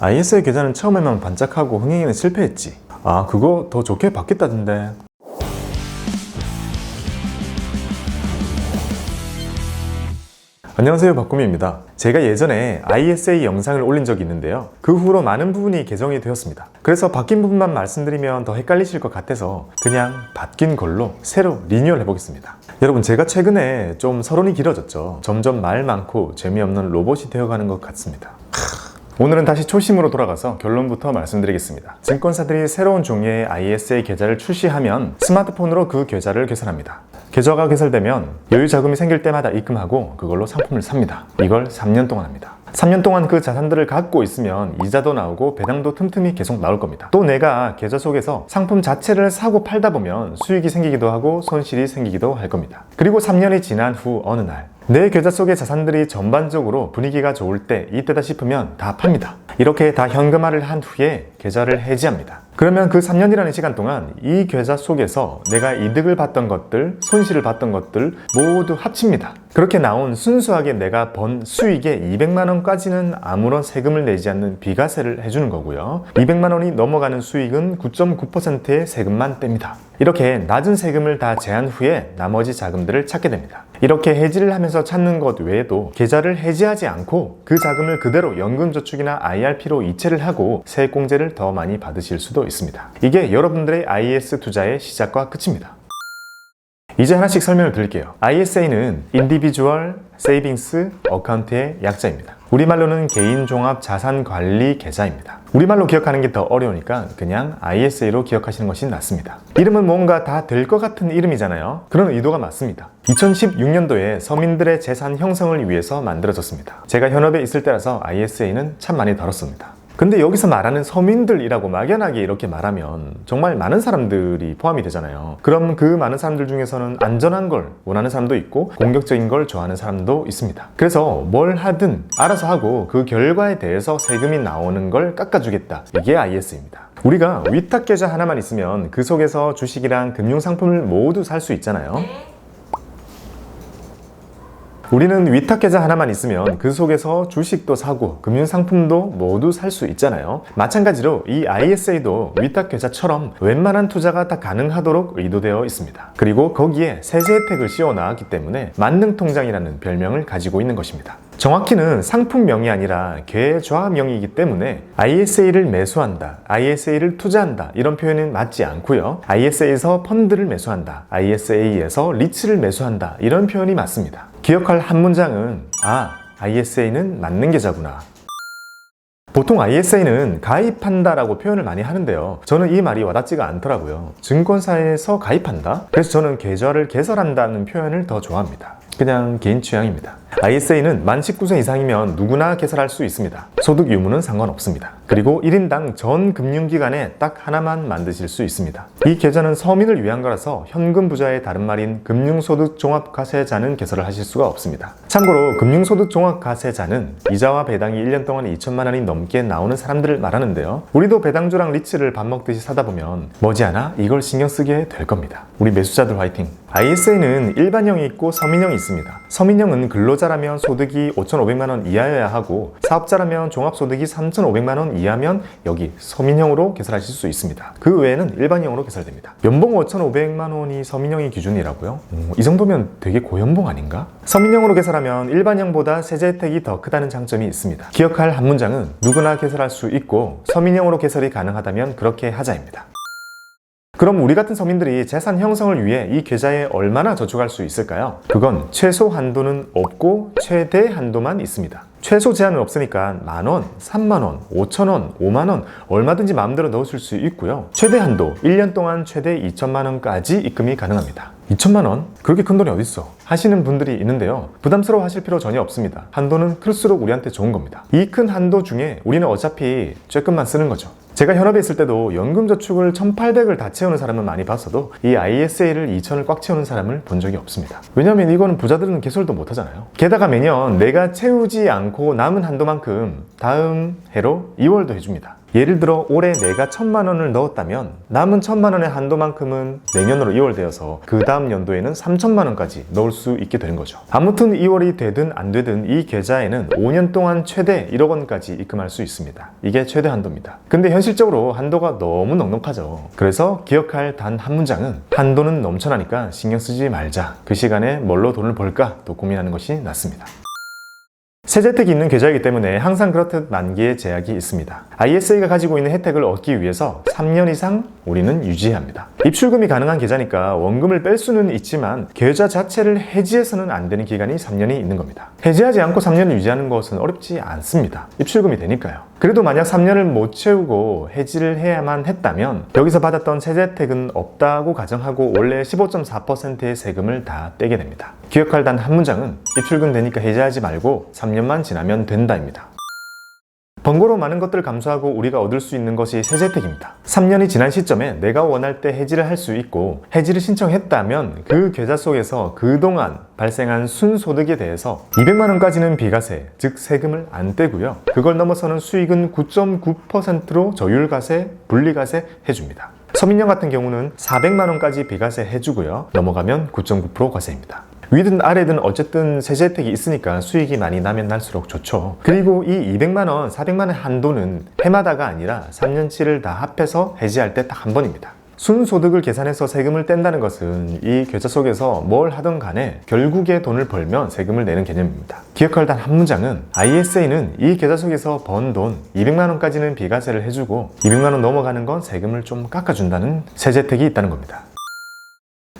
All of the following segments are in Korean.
ISA 계좌는 처음에만 반짝하고 흥행에는 실패했지. 아, 그거 더 좋게 바뀌었다던데. 안녕하세요, 박구미입니다. 제가 예전에 ISA 영상을 올린 적이 있는데요. 그 후로 많은 부분이 개정이 되었습니다. 그래서 바뀐 부분만 말씀드리면 더 헷갈리실 것 같아서 그냥 바뀐 걸로 새로 리뉴얼 해보겠습니다. 여러분, 제가 최근에 좀 서론이 길어졌죠. 점점 말 많고 재미없는 로봇이 되어가는 것 같습니다. 오늘은 다시 초심으로 돌아가서 결론부터 말씀드리겠습니다. 증권사들이 새로운 종류의 ISA 계좌를 출시하면 스마트폰으로 그 계좌를 개설합니다. 계좌가 개설되면 여유 자금이 생길 때마다 입금하고 그걸로 상품을 삽니다. 이걸 3년 동안 합니다. 3년 동안 그 자산들을 갖고 있으면 이자도 나오고 배당도 틈틈이 계속 나올 겁니다. 또 내가 계좌 속에서 상품 자체를 사고 팔다 보면 수익이 생기기도 하고 손실이 생기기도 할 겁니다. 그리고 3년이 지난 후 어느 날 내 계좌 속의 자산들이 전반적으로 분위기가 좋을 때 이때다 싶으면 다 팝니다. 이렇게 다 현금화를 한 후에 계좌를 해지합니다. 그러면 그 3년이라는 시간 동안 이 계좌 속에서 내가 이득을 봤던 것들, 손실을 봤던 것들 모두 합칩니다. 그렇게 나온 순수하게 내가 번 수익의 200만 원까지는 아무런 세금을 내지 않는 비과세를 해주는 거고요. 200만 원이 넘어가는 수익은 9.9%의 세금만 뗍니다. 이렇게 낮은 세금을 다 제한 후에 나머지 자금들을 찾게 됩니다. 이렇게 해지를 하면서 찾는 것 외에도 계좌를 해지하지 않고 그 자금을 그대로 연금저축이나 IRP로 이체를 하고 세액공제를 더 많이 받으실 수도 있습니다. 이게 여러분들의 IS 투자의 시작과 끝입니다. 이제 하나씩 설명을 드릴게요. ISA는 Individual Savings Account의 약자입니다. 우리말로는 개인종합자산관리 계좌입니다. 우리말로 기억하는 게 더 어려우니까 그냥 ISA로 기억하시는 것이 낫습니다. 이름은 뭔가 다 될 것 같은 이름이잖아요. 그런 의도가 맞습니다. 2016년도에 서민들의 재산 형성을 위해서 만들어졌습니다. 제가 현업에 있을 때라서 ISA는 참 많이 다뤘습니다. 근데 여기서 말하는 서민들이라고 막연하게 이렇게 말하면 정말 많은 사람들이 포함이 되잖아요. 그럼 그 많은 사람들 중에서는 안전한 걸 원하는 사람도 있고 공격적인 걸 좋아하는 사람도 있습니다. 그래서 뭘 하든 알아서 하고 그 결과에 대해서 세금이 나오는 걸 깎아주겠다. 이게 IS입니다. 우리가 위탁계좌 하나만 있으면 그 속에서 주식이랑 금융상품을 모두 살 수 있잖아요. 우리는 위탁계좌 하나만 있으면 그 속에서 주식도 사고 금융상품도 모두 살 수 있잖아요. 마찬가지로 이 ISA도 위탁계좌처럼 웬만한 투자가 다 가능하도록 의도되어 있습니다. 그리고 거기에 세제 혜택을 씌워 나왔기 때문에 만능통장이라는 별명을 가지고 있는 것입니다. 정확히는 상품명이 아니라 계좌명이기 때문에 ISA를 매수한다, ISA를 투자한다 이런 표현은 맞지 않고요. ISA에서 펀드를 매수한다, ISA에서 리츠를 매수한다 이런 표현이 맞습니다. 기억할 한 문장은 ISA는 맞는 계좌구나. 보통 ISA는 가입한다 라고 표현을 많이 하는데요. 저는 이 말이 와닿지가 않더라고요. 증권사에서 가입한다? 그래서 저는 계좌를 개설한다는 표현을 더 좋아합니다. 그냥 개인 취향입니다. ISA는 만 19세 이상이면 누구나 개설할 수 있습니다. 소득 유무는 상관없습니다. 그리고 1인당 전 금융기관에 딱 하나만 만드실 수 있습니다. 이 계좌는 서민을 위한 거라서 현금 부자의 다른 말인 금융소득종합과세자는 개설을 하실 수가 없습니다. 참고로 금융소득종합과세자는 이자와 배당이 1년 동안 2천만 원이 넘게 나오는 사람들을 말하는데요. 우리도 배당주랑 리츠를 밥 먹듯이 사다 보면 머지않아 이걸 신경 쓰게 될 겁니다. 우리 매수자들 화이팅! ISA는 일반형이 있고 서민형이 있습니다. 서민형은 근로자라면 소득이 5,500만 원 이하여야 하고 사업자라면 종합소득이 3,500만 원 이하면 여기 서민형으로 개설하실 수 있습니다. 그 외에는 일반형으로 개설됩니다. 연봉 5,500만 원이 서민형의 기준이라고요? 이 정도면 되게 고연봉 아닌가? 서민형으로 개설하면 일반형보다 세제 혜택이 더 크다는 장점이 있습니다. 기억할 한 문장은 누구나 개설할 수 있고 서민형으로 개설이 가능하다면 그렇게 하자입니다. 그럼 우리 같은 서민들이 재산 형성을 위해 이 계좌에 얼마나 저축할 수 있을까요? 그건 최소 한도는 없고 최대 한도만 있습니다. 최소 제한은 없으니까 만원, 3만원, 5천원, 5만원 얼마든지 마음대로 넣으실 수 있고요. 최대 한도 1년 동안 최대 2천만원까지 입금이 가능합니다. 2천만원? 그렇게 큰 돈이 어딨어? 하시는 분들이 있는데요. 부담스러워 하실 필요 전혀 없습니다. 한도는 클수록 우리한테 좋은 겁니다. 이 큰 한도 중에 우리는 어차피 쬐끔만 쓰는 거죠. 제가 현업에 있을 때도 연금저축을 1,800을 다 채우는 사람은 많이 봤어도 이 ISA를 2,000을 꽉 채우는 사람을 본 적이 없습니다. 왜냐면 이거는 부자들은 개설도 못 하잖아요. 게다가 매년 내가 채우지 않고 남은 한도만큼 다음 해로 2월도 해줍니다. 예를 들어 올해 내가 1,000만 원을 넣었다면 남은 1,000만 원의 한도만큼은 내년으로 이월되어서 그 다음 연도에는 3,000만 원까지 넣을 수 있게 되는 거죠. 아무튼 이월이 되든 안 되든 이 계좌에는 5년 동안 최대 1억 원까지 입금할 수 있습니다. 이게 최대 한도입니다. 근데 현실적으로 한도가 너무 넉넉하죠. 그래서 기억할 단 한 문장은 한도는 넘쳐나니까 신경 쓰지 말자. 그 시간에 뭘로 돈을 벌까 또 고민하는 것이 낫습니다. 세제택이 있는 계좌이기 때문에 항상 그렇듯 만기의 제약이 있습니다. ISA가 가지고 있는 혜택을 얻기 위해서 3년 이상 우리는 유지해야 합니다. 입출금이 가능한 계좌니까 원금을 뺄 수는 있지만 계좌 자체를 해지해서는 안 되는 기간이 3년이 있는 겁니다. 해지하지 않고 3년을 유지하는 것은 어렵지 않습니다. 입출금이 되니까요. 그래도 만약 3년을 못 채우고 해지를 해야만 했다면 여기서 받았던 세제택은 없다고 가정하고 원래 15.4%의 세금을 다 떼게 됩니다. 기억할 단 한 문장은 입출금 되니까 해지하지 말고 3년만 지나면 된다입니다. 번거로운 많은 것들을 감수하고 우리가 얻을 수 있는 것이 세제택입니다. 3년이 지난 시점에 내가 원할 때 해지를 할 수 있고 해지를 신청했다면 그 계좌 속에서 그동안 발생한 순소득에 대해서 200만 원까지는 비과세, 즉 세금을 안 떼고요. 그걸 넘어서는 수익은 9.9%로 저율과세, 분리과세 해줍니다. 서민형 같은 경우는 400만 원까지 비과세 해주고요. 넘어가면 9.9% 과세입니다. 위든 아래든 어쨌든 세제 혜택이 있으니까 수익이 많이 나면 날수록 좋죠. 그리고 이 200만 원, 400만 원 한도는 해마다가 아니라 3년치를 다 합해서 해지할 때 딱 한 번입니다. 순소득을 계산해서 세금을 뗀다는 것은 이 계좌 속에서 뭘 하든 간에 결국에 돈을 벌면 세금을 내는 개념입니다. 기억할 단 한 문장은 ISA는 이 계좌 속에서 번 돈 200만 원까지는 비과세를 해주고 200만 원 넘어가는 건 세금을 좀 깎아준다는 세제 혜택이 있다는 겁니다.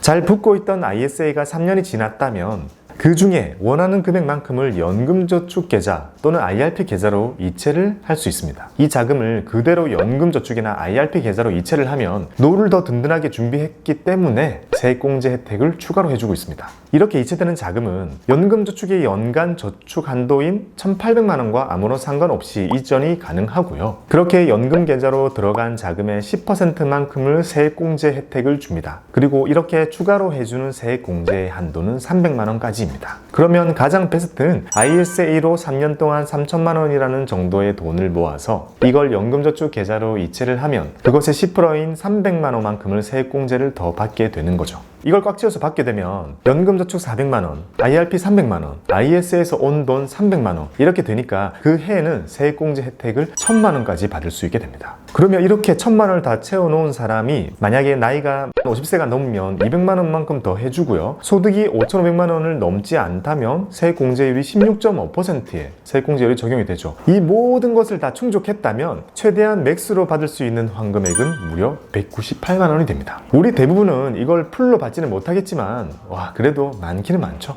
잘 붙고 있던 ISA가 3년이 지났다면 그 중에 원하는 금액만큼을 연금저축계좌 또는 IRP 계좌로 이체를 할 수 있습니다. 이 자금을 그대로 연금저축이나 IRP 계좌로 이체를 하면 노후를 더 든든하게 준비했기 때문에 세액공제 혜택을 추가로 해주고 있습니다. 이렇게 이체되는 자금은 연금저축의 연간 저축 한도인 1,800만 원과 아무런 상관없이 이전이 가능하고요. 그렇게 연금계좌로 들어간 자금의 10%만큼을 세액공제 혜택을 줍니다. 그리고 이렇게 추가로 해주는 세액공제의 한도는 300만 원까지 입니다. 그러면 가장 베스트는 ISA로 3년 동안 3천만 원이라는 정도의 돈을 모아서 이걸 연금저축 계좌로 이체를 하면 그것의 10%인 300만 원만큼을 세액공제를 더 받게 되는 거죠. 이걸 꽉 채워서 받게 되면 연금저축 400만 원, IRP 300만 원, ISA에서 온 돈 300만 원 이렇게 되니까 그 해에는 세액공제 혜택을 1,000만 원까지 받을 수 있게 됩니다. 그러면 이렇게 1,000만 원을 다 채워놓은 사람이 만약에 나이가 50세가 넘으면 200만 원만큼 더 해주고요. 소득이 5,500만 원을 넘지 않다면 세액공제율이 16.5%의 세액공제율이 적용이 되죠. 이 모든 것을 다 충족했다면 최대한 맥스로 받을 수 있는 환급액은 무려 198만 원이 됩니다. 우리 대부분은 이걸 풀로 받지는 못하겠지만 그래도 많기는 많죠.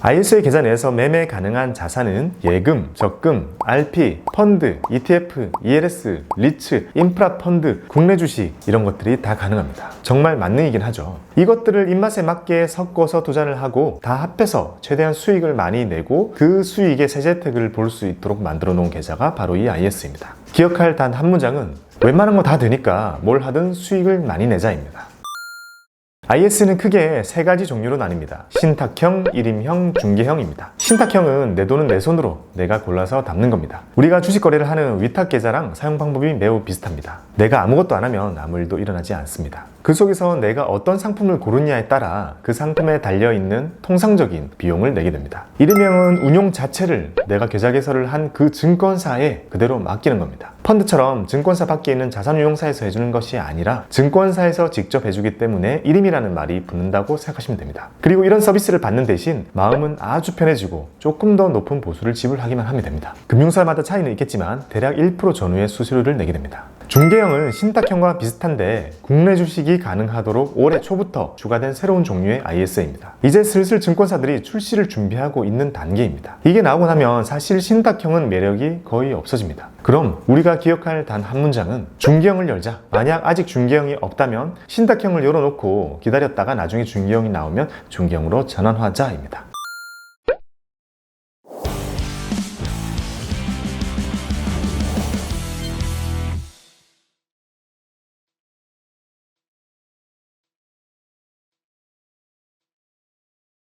ISA 계좌 내에서 매매 가능한 자산은 예금, 적금, RP, 펀드, ETF, ELS, 리츠, 인프라 펀드, 국내 주식 이런 것들이 다 가능합니다. 정말 만능이긴 하죠. 이것들을 입맛에 맞게 섞어서 투자를 하고 다 합해서 최대한 수익을 많이 내고 그 수익의 세제 혜택을 볼 수 있도록 만들어 놓은 계좌가 바로 이 ISA입니다. 기억할 단 한 문장은 웬만한 거 다 되니까 뭘 하든 수익을 많이 내자입니다. IS는 크게 세 가지 종류로 나뉩니다. 신탁형, 일임형, 중개형입니다. 신탁형은 내 돈은 내 손으로 내가 골라서 담는 겁니다. 우리가 주식 거래를 하는 위탁계좌랑 사용 방법이 매우 비슷합니다. 내가 아무것도 안 하면 아무 일도 일어나지 않습니다. 그 속에서 내가 어떤 상품을 고르냐에 따라 그 상품에 달려있는 통상적인 비용을 내게 됩니다. 일임형은 운용 자체를 내가 계좌 개설을 한 그 증권사에 그대로 맡기는 겁니다. 펀드처럼 증권사 밖에 있는 자산운용사에서 해주는 것이 아니라 증권사에서 직접 해주기 때문에 일임이라는 말이 붙는다고 생각하시면 됩니다. 그리고 이런 서비스를 받는 대신 마음은 아주 편해지고 조금 더 높은 보수를 지불하기만 하면 됩니다. 금융사마다 차이는 있겠지만 대략 1% 전후의 수수료를 내게 됩니다. 중개형은 신탁형과 비슷한데 국내 주식이 가능하도록 올해 초부터 추가된 새로운 종류의 ISA입니다. 이제 슬슬 증권사들이 출시를 준비하고 있는 단계입니다. 이게 나오고 나면 사실 신탁형은 매력이 거의 없어집니다. 그럼 우리가 기억할 단 한 문장은 중개형을 열자. 만약 아직 중개형이 없다면 신탁형을 열어놓고 기다렸다가 나중에 중개형이 나오면 중개형으로 전환하자입니다.